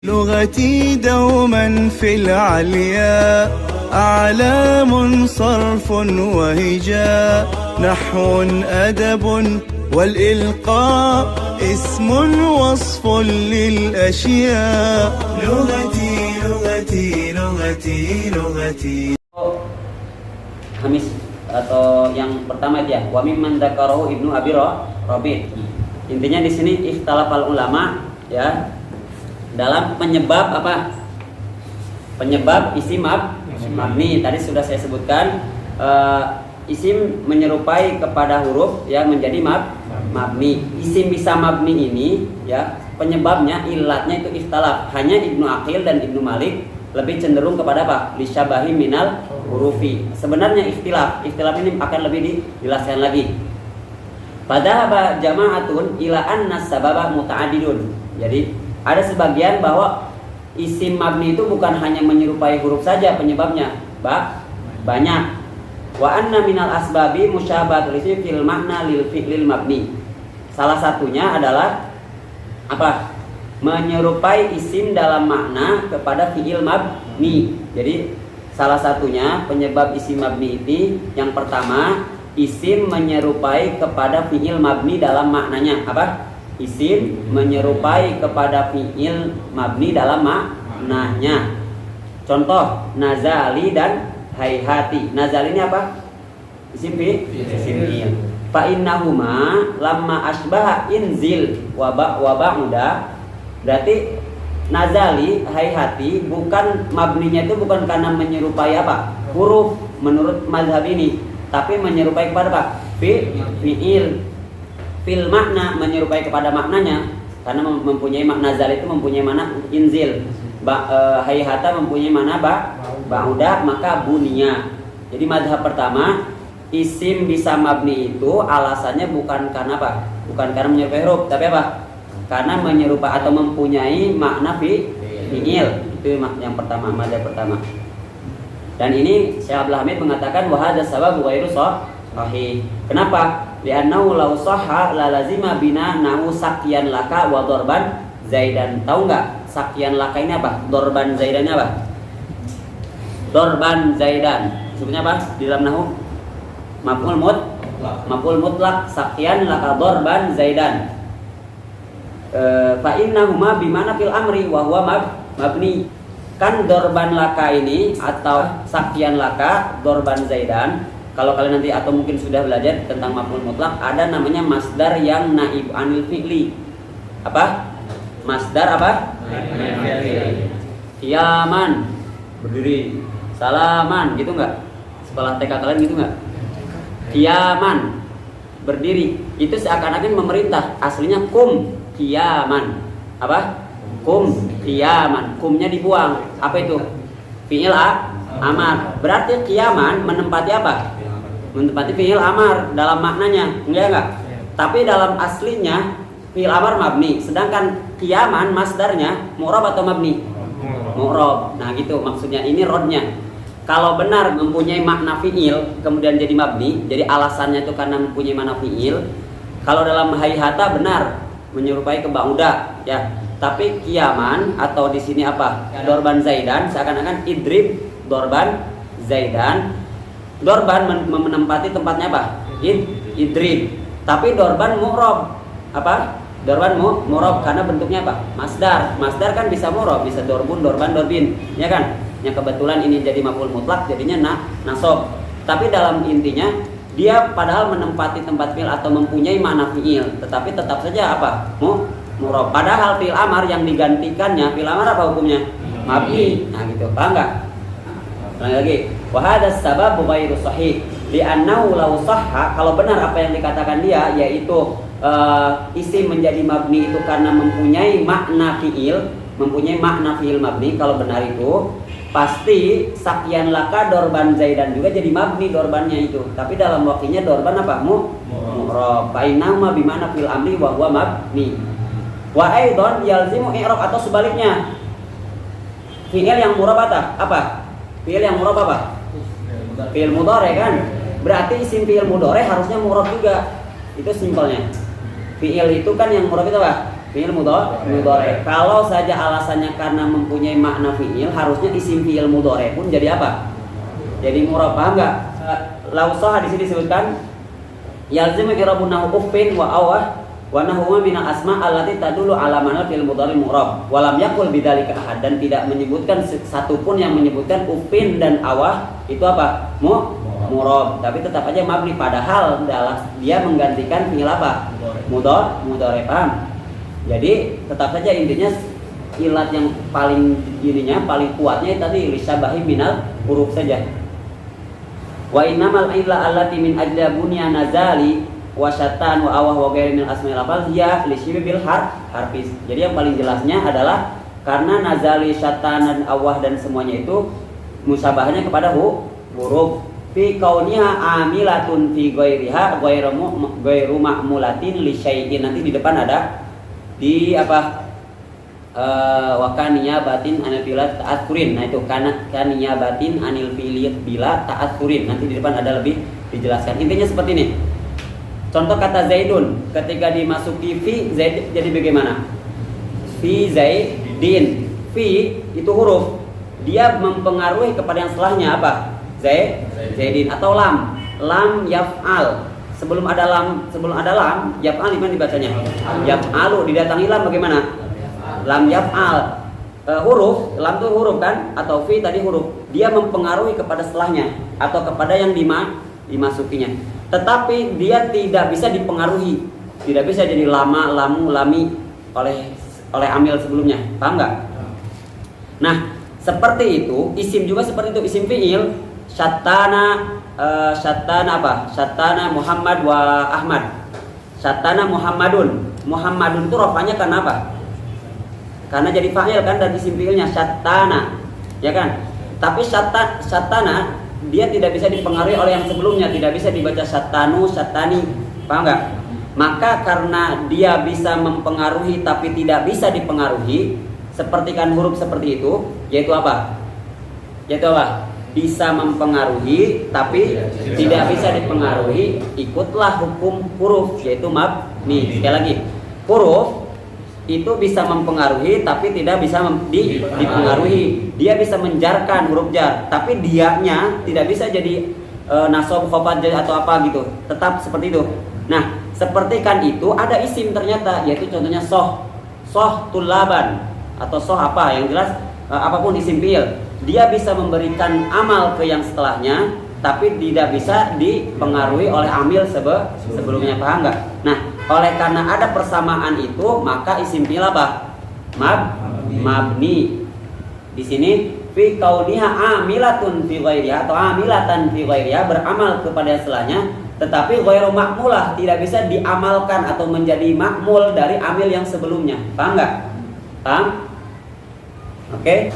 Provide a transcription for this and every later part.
لغتي دوما في العليا أعلام صرف وهجاء نحو أدب والإلقاء اسم وصف للأشياء لغتي لغتي لغتي لغتي. Hamis atau yang pertama dia wa mimman dzakarahu Ibnu Abi Rabi'. Intinya di sini ikhtilafal ulama ya dalam penyebab apa? Penyebab isim mabni. Tadi sudah saya sebutkan isim menyerupai kepada huruf yang menjadi mabni. Isim bisa mabni ini ya penyebabnya ilatnya itu ikhtilaf. Hanya Ibnu Aqil dan Ibnu Malik lebih cenderung kepada apa? Lisyabahi minal hurufi. Sebenarnya ikhtilaf ini akan lebih dijelaskan lagi. Padahal jama'atun ila anna sababa muta'addidun. Jadi ada sebagian bahwa isim mabni itu bukan hanya menyerupai huruf saja penyebabnya, banyak. Wa anna minal asbabi musyabahatul ismi fil makna lil fi'lil mabni. Salah satunya adalah apa? Menyerupai isim dalam makna kepada fi'il mabni. Jadi salah satunya penyebab isim mabni ini yang pertama isim menyerupai kepada fi'il mabni dalam maknanya. Apa? Isim menyerupai kepada fi'il mabni dalam maknanya. Contoh nazali dan hayhati. Nazali ini apa? Isim fi'il. Fa innahuma lamma asbaha inzil wa ba'uda. Berarti nazali hayhati bukan mabninya itu bukan karena menyerupai apa? Huruf menurut mazhab ini, tapi menyerupai kepada apa? Fi'il. Fil makna menyerupai kepada maknanya karena mempunyai makna zal itu mempunyai makna inzil. Hayhata mempunyai makna ba'uda maka bunia. Jadi mazhab pertama isim bisa mabni itu alasannya bukan karena apa? Bukan karena menyerupai huruf, tapi apa? Karena menyerupai atau mempunyai makna fi'il. Itu yang pertama, mazhab pertama. Dan ini Syekh Abdul Hamid mengatakan wa hadza sababu ghairu sahih. Kenapa? Li'annahu law sahha la lazima bina nahu sakyan laka wa dorban zaidan. Tahu enggak sakyan laka ini apa? Dorban zaidannya apa? Dorban zaidan. Sebenarnya apa? Di dalam nahu maf'ul mutlak sakyan laka dorban zaidan. Fa innahuma bimana fil amri wa huwa mabni. Kan dorban laka ini atau sakyan laka dorban zaidan. Kalau kalian nanti atau mungkin sudah belajar tentang maf'ul mutlak, ada namanya masdar yang naib anil fi'li. Apa? Masdar apa? Qiyaman, berdiri. Salaman, gitu enggak? Sekolah TK kalian gitu enggak? Qiyaman, berdiri. Itu seakan-akan memerintah. Aslinya kum qiyaman. Apa? Kum qiyaman. Kumnya dibuang. Apa itu? Fi'il amar. Berarti qiyaman menempati apa? Menempati fi'il amar dalam maknanya, enggak? Tapi dalam aslinya fi'il amar mabni, sedangkan qiyaman masdarnya mu'rab atau mabni? Mu'rab. Nah, gitu maksudnya. Ini rodnya. Kalau benar mempunyai makna fi'il kemudian jadi mabni, jadi alasannya itu karena mempunyai makna fi'il. Kalau dalam hayhata benar menyerupai ke ba'uda, ya. Tapi qiyaman atau di sini apa? Dorban zaidan, seakan-akan idrib dorban zaidan. Dorban menempati tempatnya apa? Idrib. Tapi dorban mu'rab. Apa? Dorban mu'rab karena bentuknya apa? Masdar. Masdar kan bisa mu'rab, bisa dorbun, dorban, dorbin, ya kan? Yang kebetulan ini jadi maf'ul mutlak jadinya nasab. Tapi dalam intinya dia padahal menempati tempat fi'il atau mempunyai makna fi'il, tetapi tetap saja apa? Mu'rab. Padahal fi'il amar yang digantikannya, fi'il amar apa hukumnya? Mabni. Nah, gitu. Paham enggak? Lagi, wa hadza sababu ghairu sahih li'annahu law sahha, kalau benar apa yang dikatakan dia yaitu isim menjadi mabni itu karena mempunyai makna fi'il, mabni, kalau benar itu pasti sakyan laka dorban zaidan juga jadi mabni dorbannya itu, tapi dalam waktunya dorban apa? Mu'rab. Fa innahu bimana fil amri wa huwa mabni. Wa aidan yalzimu i'rab atau sebaliknya. Fi'il yang mu'rab apa? Fi'il yang mu'rab apa? Fi'il mudhari kan? Berarti isim fi'il mudhari harusnya mu'rab juga. Itu simpelnya. Fi'il itu kan yang mu'rab itu apa? Fi'il mudhari. Kalau saja alasannya karena mempunyai makna fi'il, harusnya isim fi'il mudhari pun jadi apa? Jadi murab. Paham enggak? Lausah di sini disebutkan yalzimu i'rabun nahu uffin wa awah wa nahuma min al-asma' allati tadullu ala ma'na fi'il mudhari murab. Wa lam yaqul bidzalika ahad, dan tidak menyebutkan satu pun yang menyebutkan uffin dan awah itu apa? Murab. Tapi tetap aja mabni, padahal dia menggantikan fi'il apa? Mudhari. Paham? Jadi tetap saja intinya ilat yang paling kuatnya tadi lisabahi minal huruf saja. Wa innamal illa allati min ajla bunya nazali wa syatan wa awah wa ghairi min asma'il afal hiya lisyibi bil harfis. Jadi yang paling jelasnya adalah karena nazali, syatan dan awah dan semuanya itu musabahnya kepada huruf. Fi kauniha amilatun fi ghairiha ghairu ma'mulatin li syai'in. Nanti di depan ada di apa wakaniya batin anil bila ta'atsurin. Nah itu kaniya batin anil bila ta'atsurin. Nanti di depan ada lebih dijelaskan. Intinya seperti ini. Contoh kata Zaidun, ketika dimasuki fi, Zaid jadi bagaimana? Fi Zaidin. Fi itu huruf, dia mempengaruhi kepada yang setelahnya apa? Zaidin. Atau lam yaf'al. Sebelum ada lam, yaf'al gimana dibacanya? Yaf'alu, didatangi lam bagaimana? Lam yaf'al. Huruf, lam itu huruf kan? Atau fi tadi huruf. Dia mempengaruhi kepada setelahnya atau kepada yang dimasukinya. Tetapi dia tidak bisa dipengaruhi. Tidak bisa jadi lama, lamu, lami oleh amil sebelumnya. Paham enggak? Nah, seperti itu, isim juga seperti itu, isim fi'il. Syattana apa? Syattana Muhammad wa Ahmad. Syattana Muhammadun. Muhammadun itu rafanya karena apa? Karena jadi fa'il kan, dan isim fi'ilnya syattana, ya kan? Tapi syattana dia tidak bisa dipengaruhi oleh yang sebelumnya, tidak bisa dibaca syattanu, syattani. Paham enggak? Maka karena dia bisa mempengaruhi tapi tidak bisa dipengaruhi, seperti kan huruf seperti itu, yaitu apa? Bisa mempengaruhi tapi tidak bisa dipengaruhi, ikutlah hukum huruf, yaitu mabni. Sekali lagi, huruf itu bisa mempengaruhi tapi tidak bisa dipengaruhi. Dia bisa menjarkan huruf jar, tapi dianya tidak bisa jadi nasab, khafad atau apa gitu, tetap seperti itu. Nah, seperti kan itu ada isim ternyata, yaitu contohnya soh tulaban atau soh apa, yang jelas apapun isim fi'il. Dia bisa memberikan amal ke yang setelahnya, tapi tidak bisa dipengaruhi oleh amil sebelumnya. Paham nggak? Nah, oleh karena ada persamaan itu, maka isim fi'il apa? Mabni. Di sini fi kauniha amilatun fi ghairiha atau amilatan fi ghairiha, beramal kepada yang setelahnya, tetapi ghairu ma'mulah, tidak bisa diamalkan atau menjadi makmul dari amil yang sebelumnya. Paham nggak? Paham? Oke.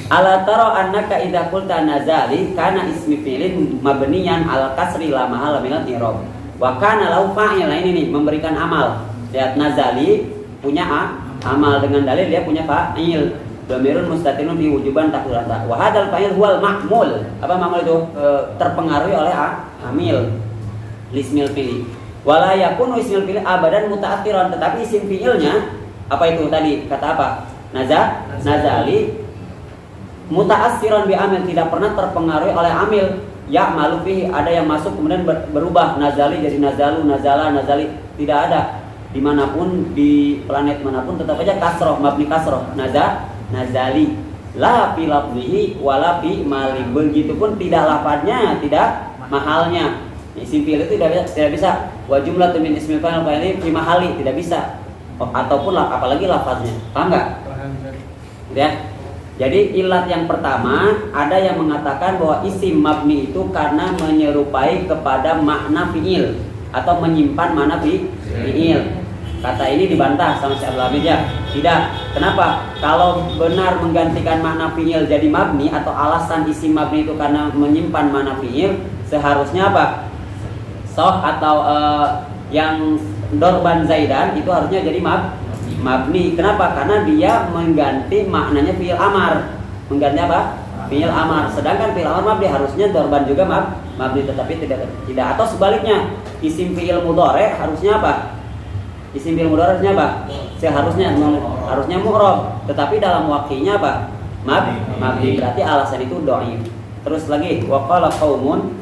Ala taro annaka idza qulta nazali kana ismi fi'lin mabniyan al kasri la mahalla min al-i'rab wa kana lahu fa'il. Nah ini nih, memberikan amal. Lihat, nazali punya amal, dengan dalil dia punya fa'il. Dhamirun mustatirun fi wujuban taqulata wa hadzal fa'il huwal ma'mul. Apa ma'mul itu? Terpengaruhi oleh amil lismil fi'li. Wala yakunu ismil fi'li abadan muta'athiran, tetapi isim fi'ilnya apa itu tadi? Kata apa? Nazali muta'assiran bi amil, tidak pernah terpengaruhi oleh amil. Ya malu fihi, ada yang masuk kemudian berubah, nazali jadi nazalu, nazala, nazali. Tidak ada. Dimanapun, di planet manapun tetap aja kasroh, mabni kasroh, nazali. La fi lafzihi wala fi mali. Begitupun tidak lafadznya, tidak mahalnya. Isim fi'il itu tidak bisa. Wa jumlatun min ismil fa'il fi mahali, tidak bisa. Ataupun apalagi lafadznya. Paham enggak? Ya. Jadi ilat yang pertama, ada yang mengatakan bahwa isim mabni itu karena menyerupai kepada makna fi'il atau menyimpan makna fi'il. Kata ini dibantah sama Syekh Abdul Hamid ya. Tidak. Kenapa? Kalau benar menggantikan makna fi'il jadi mabni, atau alasan isim mabni itu karena menyimpan makna fi'il, seharusnya apa? Soh atau yang dorban zaidan itu harusnya jadi mabni. Kenapa? Karena dia mengganti maknanya fi'il amar. Mengganti apa? Fi'il amar. Sedangkan fi'il amar mabni, harusnya dorban juga mabni, tetapi tidak. Atau sebaliknya, isim fi'il mudhari harusnya apa? Isim fi'il mudhari harusnya apa? harusnya mu'rab, tetapi dalam waqi'nya apa? Mabni. Berarti alasan itu dhaif. Terus lagi waqala qaumun,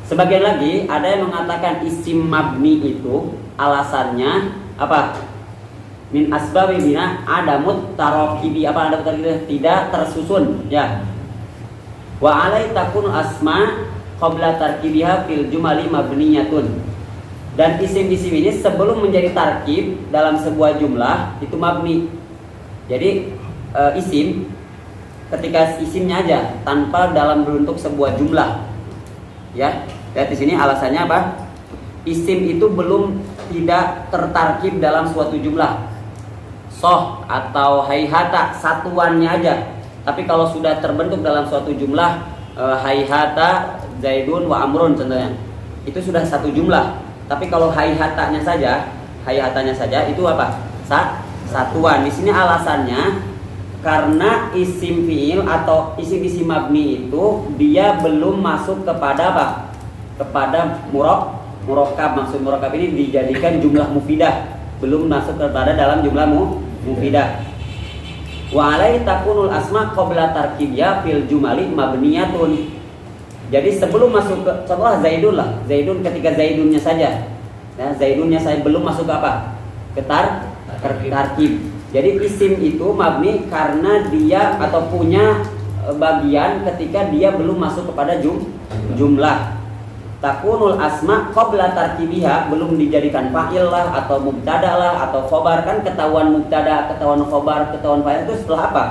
sebagian lagi ada yang mengatakan isim mabni itu alasannya apa? Min asbabi bina adamut tarokibi, apa ada tidak tersusun ya. Wa alai takun asma qabla tarkibiha fil jumali mabniyatun. Dan isim-isim ini sebelum menjadi tarkib dalam sebuah jumlah itu mabni. Jadi isim ketika isimnya aja tanpa dalam bentuk sebuah jumlah. Ya, lihat di sini alasannya apa? Isim itu belum tidak tertarkib dalam suatu jumlah. Soh atau haihata satuannya aja. Tapi kalau sudah terbentuk dalam suatu jumlah, haihata Zaidun wa Amrun contohnya, itu sudah satu jumlah. Tapi kalau haihatanya saja itu apa? Satuan. Di sini alasannya karena isim fi'il atau isim-isim mabni itu dia belum masuk kepada apa? Kepada murakkab. Maksud murakkab ini dijadikan jumlah mufidah, belum masuk kepada dalam jumlah mufidah. Wa alai takunul asma qabla tarkibya fil jumali mabniyatun. Jadi sebelum masuk ke contohlah Zaidun lah. Zaidun ketika Zaidunnya saja. Ya, Zaidunnya saya belum masuk ke apa? Ke tarkib. Jadi isim itu mabni karena dia atau punya bagian ketika dia belum masuk kepada jumlah. Takunul asma qabla tarkibiha, belum dijadikan fa'il lah atau mubtada lah atau khobar. Kan ketahuan mubtada, ketahuan khobar, ketahuan fa'il itu setelah apa?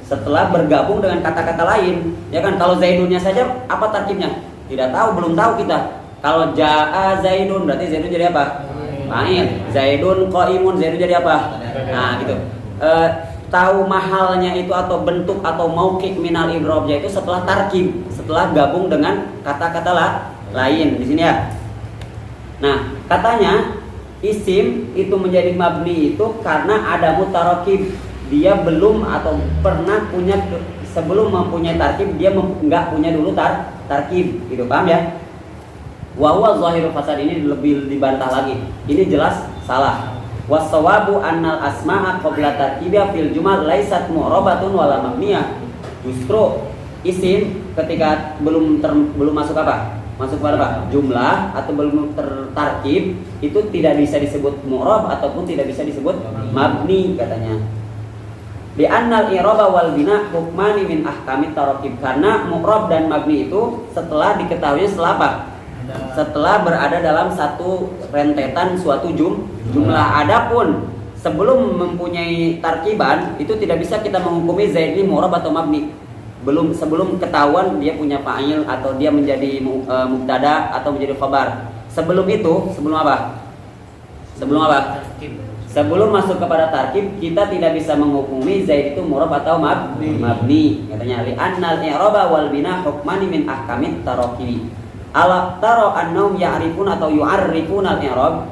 Setelah bergabung dengan kata-kata lain. Ya kan, kalau Zaidunnya saja apa tarkibnya? Tidak tahu, belum tahu kita. Kalau jaa Zaidun berarti Zaidun jadi apa? Fa'il. Zaidun qaimun, Zaidun jadi apa? Nah, gitu. Tahu mahalnya itu atau bentuk atau mauqi' minal idrobnya itu setelah tarkib, setelah gabung dengan kata-kata lain di sini ya. Nah, katanya isim itu menjadi mabni itu karena ada mutarakib. Dia belum atau pernah punya sebelum mempunyai tarkib dia enggak punya dulu tarkib, gitu, paham ya? Wa huwa zahirul fasad, ini lebih dibantah lagi. Ini jelas salah. Wassawabu annal asma'a qabla tarkibia fil jumal laisat mu'rabatun wala mabniyah. Justru isim ketika belum masuk apa? Masuk pada apa? Jumlah atau belum tertarkib itu tidak bisa disebut mu'rab ataupun tidak bisa disebut mabni katanya. Bi annal i'raba wal bina hukmani min ahkamit tarakib, karena mu'rab dan mabni itu setelah diketahui setelah apa? Setelah berada dalam satu rentetan suatu jumlah. Adapun sebelum mempunyai tarkiban itu tidak bisa kita menghukumi Zaid ini mu'rab atau mabni. Sebelum ketahuan dia punya fa'il atau dia menjadi mubtada atau menjadi khabar. Sebelum itu, sebelum apa? Sebelum masuk kepada tarkib, kita tidak bisa menghukumi Zaid itu mu'rab atau mabni. Katanya li annal i'raba wal bina hukmani min ahkamit tarakibi. Ala taro annahum ya'rifun atau yu'arrifun al-i'rab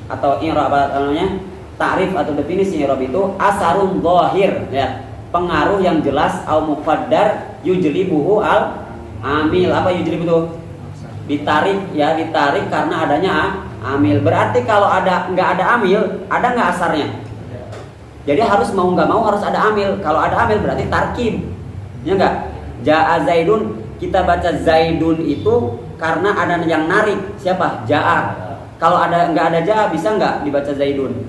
atau i'rab namanya ta'rif atau definisi i'rab itu asarun zahir ya, pengaruh yang jelas au muqaddar yujlibuhu al-amil. Apa yujlib itu? Ditarik karena adanya amil. Berarti kalau enggak ada amil, ada enggak asarnya? Jadi harus mau enggak mau harus ada amil. Kalau ada amil berarti tarkib. Ya enggak? Ja'a Zaidun, kita baca Zaidun itu karena ada yang narik. Siapa? Ja'a. Kalau enggak ada ja'a, bisa enggak dibaca Zaidun?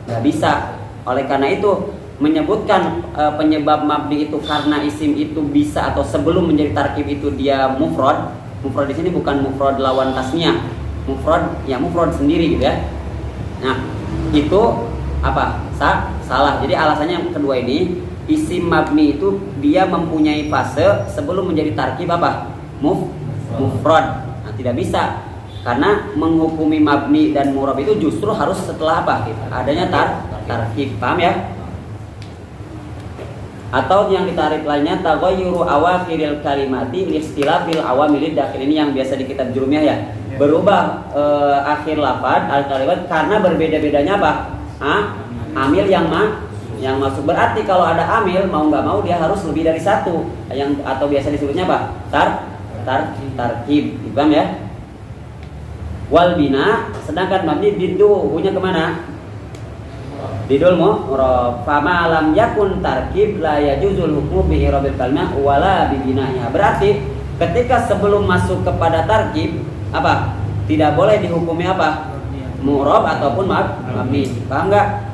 Enggak bisa. Oleh karena itu menyebutkan penyebab mabni itu karena isim itu bisa atau sebelum menjadi tarkib itu dia mufrad. Mufrad di sini bukan mufrad lawan tasniyah. Mufrad sendiri gitu ya. Nah, itu apa? Salah. Jadi alasannya yang kedua ini, isim mabni itu dia mempunyai fase sebelum menjadi tarkib apa? Mufrad. Nah, tidak bisa. Karena menghukumi mabni dan mu'rab itu justru harus setelah apa? Adanya tarkib. Paham ya? Atau yang ditarik lainnya taghayyuru awakhiril kalimati listilafil awamilid dakhil, ini yang biasa di kitab Jurumiyah ya. Berubah akhir lafaz al-kalimat karena berbeda-bedanya apa? Amil yang masuk. Berarti kalau ada amil mau nggak mau dia harus lebih dari satu, yang atau biasa disebutnya apa? Tarkib. Paham ya? Wal bina, sedangkan mabni diddu punya kemana? Bidul mu'rab. Fama lam yakun tarkib la yajuzul hukmu bi i'rabil kalimah wala bi binaiha. Berarti ketika sebelum masuk kepada tarkib apa? Tidak boleh dihukumi apa? Mu'rab ataupun mabni. Paham enggak?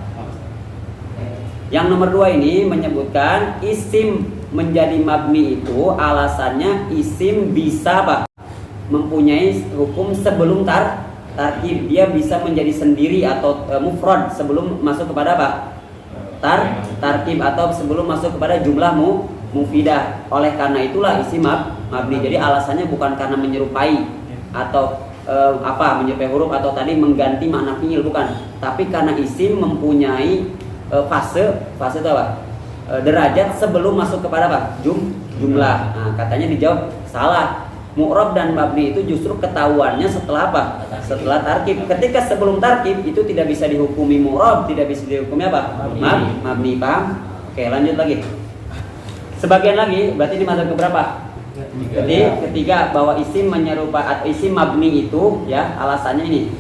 Yang nomor 2 ini menyebutkan isim menjadi mabni itu alasannya isim bisa apa? Mempunyai hukum sebelum tarkib. Dia bisa menjadi sendiri atau mufrad sebelum masuk kepada apa? Tarkib atau sebelum masuk kepada jumlah mufidah. Oleh karena itulah isim mabni. Jadi alasannya bukan karena menyerupai atau menyerupai huruf atau tadi mengganti makna fi'il, bukan. Tapi karena isim mempunyai fase itu apa? Derajat sebelum masuk kepada apa? Jumlah. Nah, katanya dijawab salah. Mu'rab dan mabni itu justru ketahuannya setelah apa? Setelah tarkib. Ketika sebelum tarkib itu tidak bisa dihukumi mu'rab, tidak bisa dihukumi apa? Mabni. Paham? Oke, lanjut lagi. Sebagian lagi, berarti ini mazhab keberapa? Jadi ketiga, bahwa isim menyerupai atau isim mabni itu ya alasannya ini.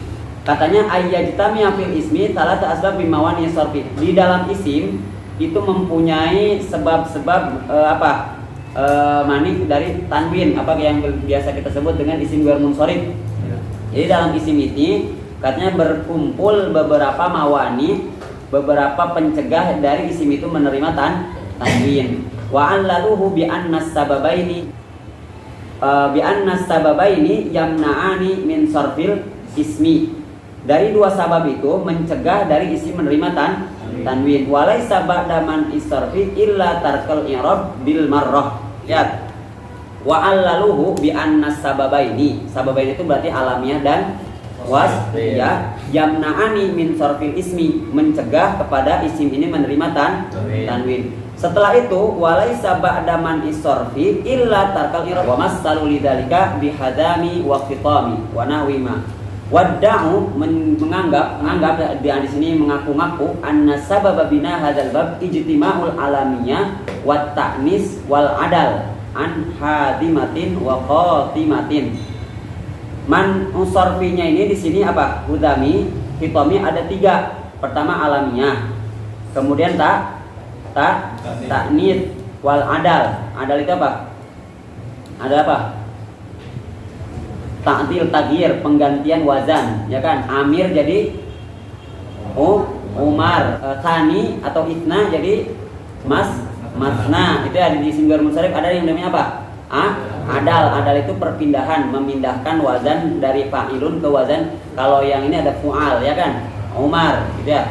Katanya ayyajtami fil ismi talata asbab bimawani sarfi. Di dalam isim itu mempunyai sebab-sebab mani dari tanwin, apa yang biasa kita sebut dengan isim ghair munsharif. Jadi dalam isim ini katanya berkumpul beberapa mawani, beberapa pencegah dari isim itu menerima tanwin. Wa anlaluhu bi anna sababaini yamna'ani min sarfil ismi. Dari 2 sabab itu mencegah dari isim menerima tanwin. Walaysa ba'da man istarfi illa tarkal i'rab bil marrah. Ya. Wa allaluhu bi anna sababaini. Sababaini itu berarti alamiah dan wasfiyah. Yamna'ani min sarfil ismi, mencegah kepada isim ini menerima tanwin. Setelah itu walaysa ba'da man istarfi illa tarkal i'rab. Wa masalu lidzalika bihadami wa khitami wa nahwima. Wadda'u menganggap di sini mengaku-ngaku anna sababa bina hadzal bab ijtima'ul alamiyah wat ta'nis wal adal an hadimatin wa qatimatin. Man usarfinya ini di sini apa? Hudami, hitami ada 3. Pertama alamiah. Kemudian ta'nis wal adal. Adal itu apa? Ada apa? Ta'dil taghyir, penggantian wazan, ya kan? Amir jadi Umar, Thani atau Itna jadi Masna. Itu ada di isim ghair munsharif, ada yang namanya apa? Adal. Adal itu perpindahan, memindahkan wazan dari fa'ilun ke wazan. Kalau yang ini ada fu'al, ya kan? Umar, gitu ya.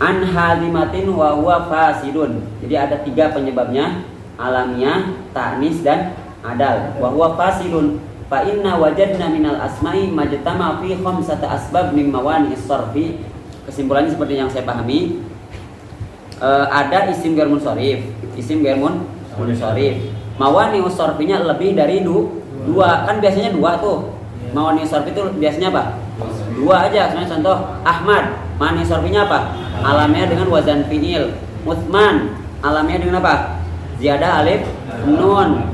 An hadimatin wa huwa fasidun. Jadi ada 3 penyebabnya, alamiah, ta'nis dan adal. Wa huwa fasidun. Fa inna wajadna minal asma'i majtama fi 5 asbab min mawani as-sarfi. Kesimpulannya seperti yang saya pahami, ada isim ghair munsharif, isim ghair munsharif. Mawani as-sarfinya lebih dari 2. Kan biasanya 2 tuh. Mawani as-sarfi itu biasanya apa? 2 aja. Misalnya contoh Ahmad, mawani as-sarfinya apa? Alamiah dengan wazan fi'il. Utsman, alamiah dengan apa? Ziyadah alif nun.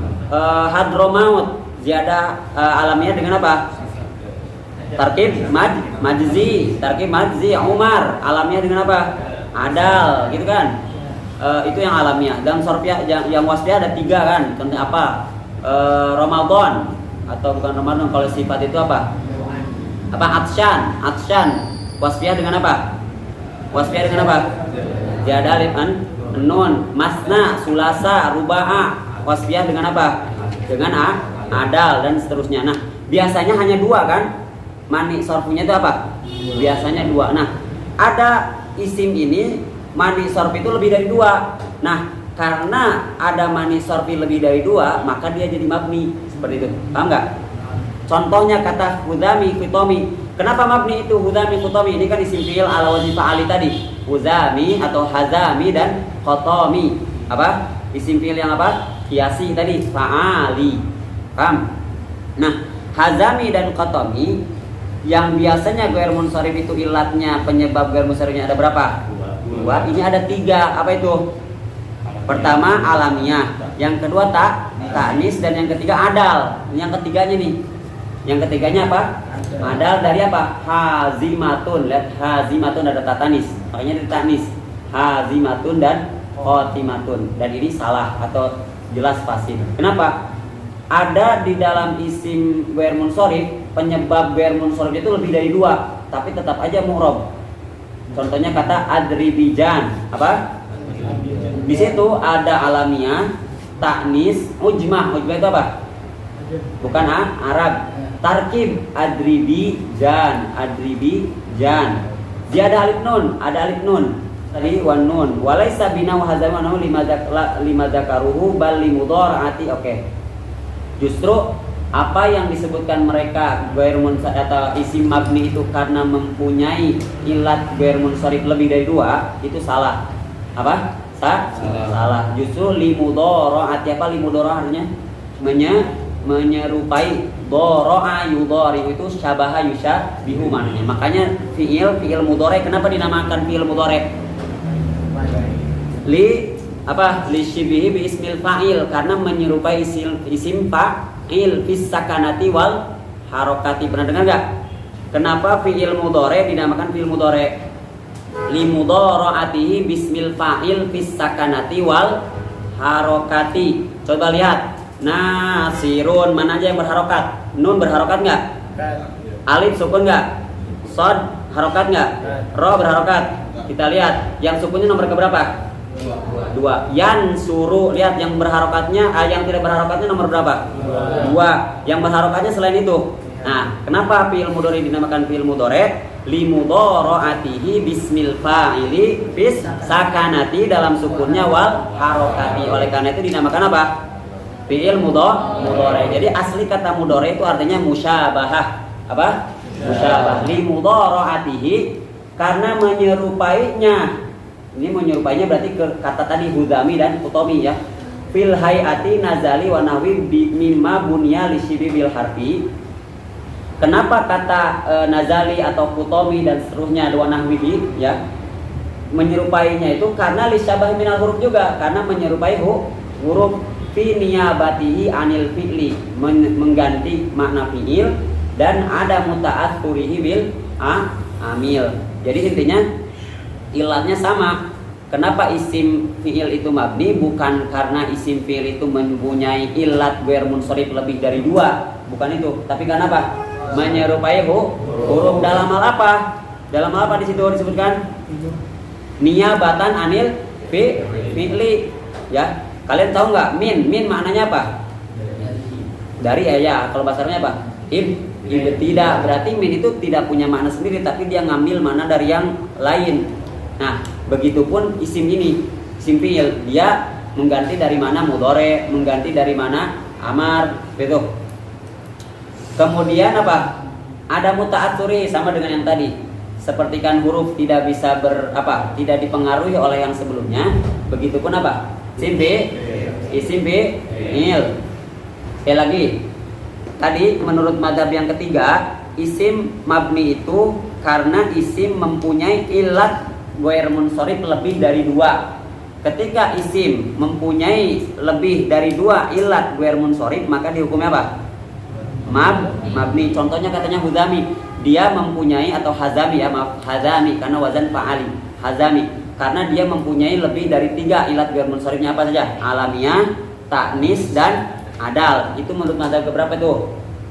Hadromaut, ziyadah alamiah dengan apa? Tarkib majzi. Tarkib majzi. Umar alamiah dengan apa? Adal, gitu kan? Itu yang alamiah. Dan sorfiah yang wasfiyah ada 3 kan? Contohnya apa? Ramadan atau bukan Ramadan, kalau sifat itu apa? Atsyan. Wasfiyah dengan apa? Wasfiyah dengan apa? Ziyadah alif nun. Masna, sulasa, ruba'a. Wasfiyah dengan apa? Dengan adal dan seterusnya. Nah, biasanya hanya 2 kan? Mani sorfunya itu apa? Biasanya 2. Nah, ada isim ini mani sorf itu lebih dari 2. Nah, karena ada mani sorfi lebih dari 2, maka dia jadi mabni. Seperti itu. Paham nggak? Contohnya kata hudami khitomi. Kenapa mabni itu hudami khitomi? Ini kan isim fi'il ala wazn fa'ali tadi. Hudami atau hazami dan khotomi. Apa? Isim fi'il yang apa? Kiasi tadi, fa'ali. Paham? Nah, hazami dan khotomi yang biasanya ghair munsharif itu ilatnya, penyebab ghair munsharifnya ada berapa? 2. Ini ada 3. Apa itu? Pertama alamiah, yang kedua ta'nis, dan yang ketiga adal. Yang ketiganya nih Yang ketiganya apa? Adal dari apa? Hazimatun. Lihat hazimatun ada tatanis, makanya ditanis. Hazimatun dan khotimatun. Dan ini salah atau jelas pasif. Kenapa? Ada di dalam isim ghair munsharif, penyebab ghair munsharif itu lebih dari 2, tapi tetap aja mu'rab. Contohnya kata adribijan. Apa? Di situ ada alamiah, taknis, ujmah. Ujmah itu apa? Bukan Arab. Tarkib adribijan, adribijan. Dia ada alif nun, tadi wan nun. Walaysa bina wa hazamanu lima dzakaruhu bal limudharaati. Oke. Justru apa yang disebutkan mereka ghair munsharif atau isim mabni itu karena mempunyai ilat ghair munsharif lebih dari 2, itu salah. Apa? Salah. Justru limudharaati. Apa limudhara artinya? Menyerupai. Dhara'a yudhari itu syabaha yusyabihu maknanya. Makanya fiil mudhari kenapa dinamakan fiil mudhari? Li syibihi bi ismil fa'il, karena menyerupai isim fa'il fis sakanati wal harokati. Pernah dengar enggak? Kenapa fiil mudhari dinamakan fiil mudhari? Li mudhara'atihi bismil fa'il fis sakanati wal harokati. Coba lihat. Nasirun, mana aja yang berharokat? Nun berharokat nggak? Alif sukun nggak? Sod harokat nggak? Ro berharokat? Kita lihat yang sukunnya nomor keberapa? 2. Yan suru, lihat yang berharokatnya, yang tidak berharokatnya nomor berapa? 2. Yang berharokatnya selain itu. Nah, kenapa fi'il mudhari dinamakan fi'il mudhari? Li mudhara'atihi bismil fa'ili bis sakanati, dalam sukunnya wal harokati. Oleh karena itu dinamakan apa? Fi'il mudhari. Jadi asli kata mudhari itu artinya musyabahah. Apa? Musyabah. Li mudhara'atihi, karena menyerupainya. Ini menyerupainya berarti ke kata tadi hudami dan utomi ya. Fil hayati nazali wa nahwi mimma bunya li syibil harfi. Kenapa kata nazali atau utomi dan seterusnya dua nahwihi ya? Menyerupainya itu karena li syabah minal huruf juga, karena menyerupai huruf fi niyabatihi anil fi'li, mengganti makna fi'il, dan ada muta'atsurihi bil amil. Jadi intinya ilatnya sama. Kenapa isim fi'il itu mabni? Bukan karena isim fi'il itu mempunyai ilat ghair munsharif lebih dari 2, bukan itu. Tapi karena apa? Menyerupai huruf. Dalam hal apa? Dalam hal apa di situ disebutkan? Niyabatan anil fi'li ya. Kalian tahu nggak min maknanya apa? Dari ya. Kalau bahasanya apa? Tidak. Berarti min itu tidak punya makna sendiri, tapi dia ngambil makna dari yang lain. Nah, begitupun isim ini, isim fi'il, dia mengganti dari mana mudhari, mengganti dari mana amar, gitu. Kemudian apa? Ada muta'atsuri, sama dengan yang tadi. Sepertikan huruf tidak bisa tidak dipengaruhi oleh yang sebelumnya. Begitupun apa? Isim fi'il. Sekali lagi, tadi menurut mazhab yang ketiga, isim mabni itu karena isim mempunyai ilat ghair munsharif lebih dari 2. Ketika isim mempunyai lebih dari 2 ilat ghair munsharif, maka dihukumnya apa? Mabni. Contohnya katanya huzami, dia mempunyai, atau hazami ya, maaf, hazami karena wazan fa'ali. Hazami karena dia mempunyai lebih dari 3 ilat ghair munsharifnya. Apa saja? Alamiah, taknis, dan adal. Itu menurut mazhab keberapa itu?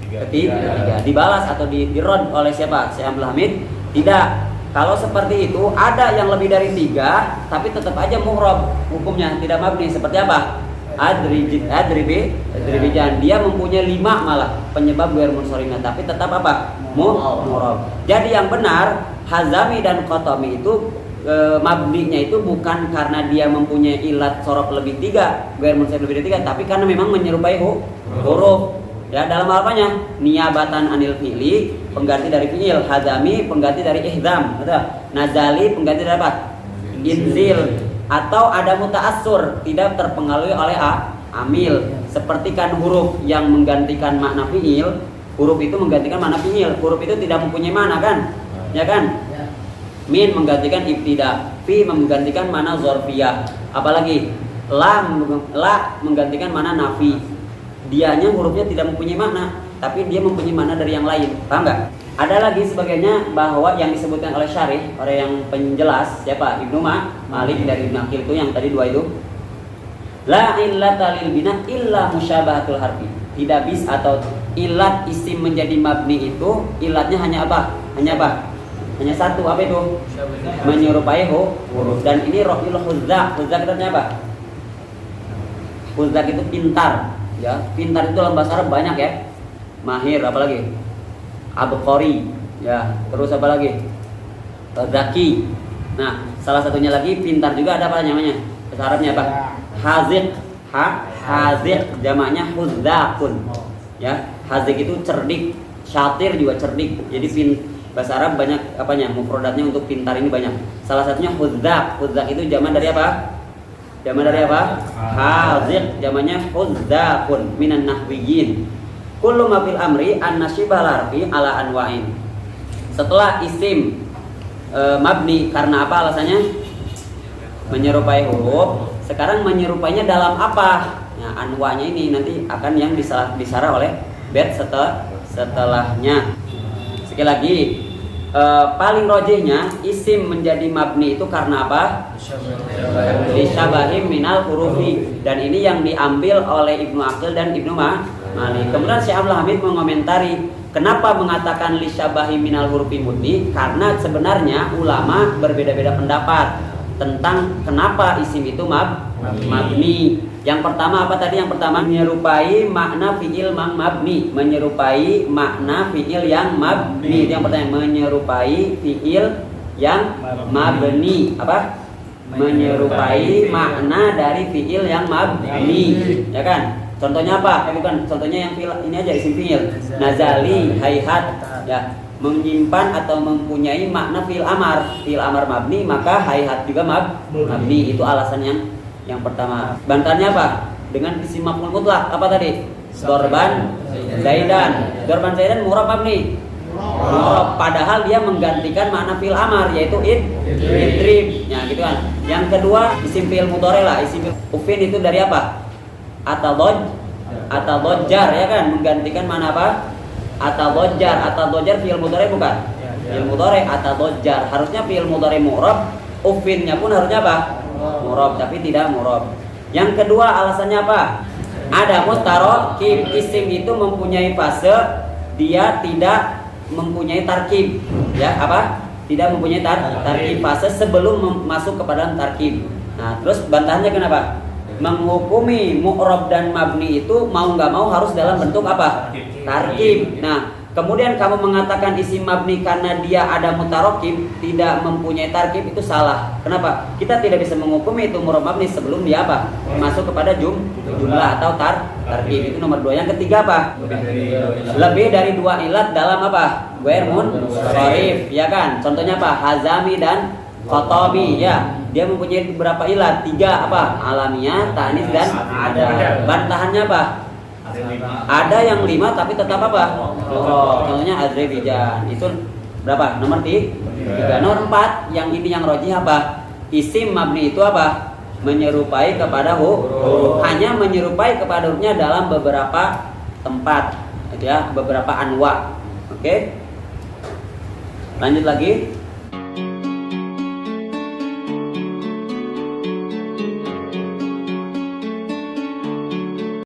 Ketiga. Dibalas atau dirod oleh siapa? Syekh Abdul Hamid? Tidak. Kalau seperti itu ada yang lebih dari 3 tapi tetap aja mu'rab, hukumnya tidak mabni. Seperti apa? Adribijan, dia mempunyai 5 malah penyebab ghair munsharifnya, tapi tetap apa? Mu'rab. Jadi yang benar hazami dan khotomi itu mabninya itu bukan karena dia mempunyai ilat sorof lebih 3, ghair munsharif lebih dari 3, tapi karena memang menyerupai huruf. Ya, dalam hal apanya? Niyabatan anil fi'li, pengganti dari fi'il. Hazami, pengganti dari ihzam. Nazali, pengganti dari apa? Inzil. Atau ada muta'assur, tidak terpengaruhi oleh amil. Sepertikan huruf yang menggantikan makna fi'il. Huruf itu menggantikan makna fi'il. Huruf itu tidak mempunyai makna kan? Ya kan? Min menggantikan ibtida, fi menggantikan mana zorfiyah, apalagi la menggantikan mana nafi. Dianya hurufnya tidak mempunyai makna. tapi dia mempunyai makna dari yang lain. Paham nggak? Ada lagi sebagainya bahwa yang disebutkan oleh syarih, oleh yang penjelas siapa? Ibnu Malik dari Ibnu Aqil itu yang tadi dua itu. La illata lil bina illa musyabahatul harfi. Tidak bisa atau ilat isim menjadi mabni itu ilatnya hanya apa? Hanya apa? Hanya satu, apa itu? Menyerupai huruf. Dan ini rohil huzzaq. Huzzaq itu artinya apa? Huzzaq itu pintar, ya. Pintar itu dalam bahasa Arab banyak ya. Mahir, apa lagi? Abqari, ya. Terus apa lagi? Zaki. Nah, salah satunya lagi pintar juga ada apa namanya? Bahasa Arabnya apa? Haziq. Haziq jamaknya huzzaqun. Ya, haziq itu cerdik, syatir juga cerdik. Jadi bahasa Arab banyak apanya? Mufradatnya untuk pintar ini banyak. Salah satunya huzzaq. Huzzaq itu jamak dari apa? Jamak dari apa? Haziq jamaknya huzzaqun minan nahwiyyin. Kullu ma fil amri an-nasyibal harfi ala anwa'in. Setelah isim mabni karena apa alasannya? Menyerupai huruf. Sekarang menyerupainya dalam apa? Nah, anwa'nya ini nanti akan yang disarah oleh bait setelahnya. Sekali lagi, paling rojihnya isim menjadi mabni itu karena apa? Lisyabahim minal hurufi. Dan ini yang diambil oleh Ibnu Aqil dan Ibnu Malik. Kemudian Syekh Abdul Hamid mengomentari kenapa mengatakan lisyabahim minal hurufi mudni, karena sebenarnya ulama berbeda-beda pendapat tentang kenapa isim itu mabni. Yang pertama apa tadi? Yang pertama menyerupai makna fiil mabni, menyerupai makna fiil yang mabni. Itu yang pertama, menyerupai fiil yang mabni. Apa? Menyerupai makna dari fiil yang mabni, ya kan? Contohnya apa? Bukan, contohnya yang fiil ini aja, isim fiil. Nazali, hayhat, ya. Menyimpan atau mempunyai makna fiil amar. Fiil amar mabni, maka hayhat juga mabni. Itu alasan yang pertama. Bantahannya apa? Dengan isim maf'ul mutlak. Apa tadi? Dorban Zaidan. Dorban Zaidan murab mabni. Murab, padahal dia menggantikan makna fiil amar yaitu idrib. Ya gitu kan. Yang kedua isim fiil mudhari lah. Isim ufin itu dari apa? Atadojjar, ya kan, menggantikan mana apa? Atadojjar fiil mudhari bukan? Fiil mudhari atadojjar. Harusnya fiil mudhari mu'rab, ufinnya pun harusnya apa? Mu'rab, tapi tidak mu'rab. Yang kedua alasannya apa? Ada mutarokib. Isim itu mempunyai fase, dia tidak mempunyai tarkib. Ya, apa? Tidak mempunyai tarkib, fase sebelum masuk kepada tarkib. Nah, terus bantahannya kenapa? Menghukumi mu'rab dan mabni itu mau nggak mau harus dalam bentuk apa? Tarkib. Nah, kemudian kamu mengatakan isim mabni karena dia ada mutarokib, tidak mempunyai tarkib, itu salah. Kenapa? Kita tidak bisa menghukumi itu mu'rab mabni sebelum dia apa? Masuk kepada jumlah atau tarkib. Itu nomor 2. Yang ketiga apa? Lebih dari 2 ilat dalam apa? Ghair munsharif, ya kan? Contohnya apa? Hazami dan Khotobi, ya. Dia mempunyai beberapa ilat, 3 apa? Alamiah, ta'nis dan ada. Bantahannya apa? Ada yang 5 tapi tetap apa? Contohnya Azerbaijan. Itu berapa? Nomor 3. Nomor 4 yang ini yang rojih apa? Isim mabni itu apa? Menyerupai kepada huruf. Hanya menyerupai kepada hurufnya dalam beberapa tempat, gitu ya, beberapa anwa. Oke. Lanjut lagi.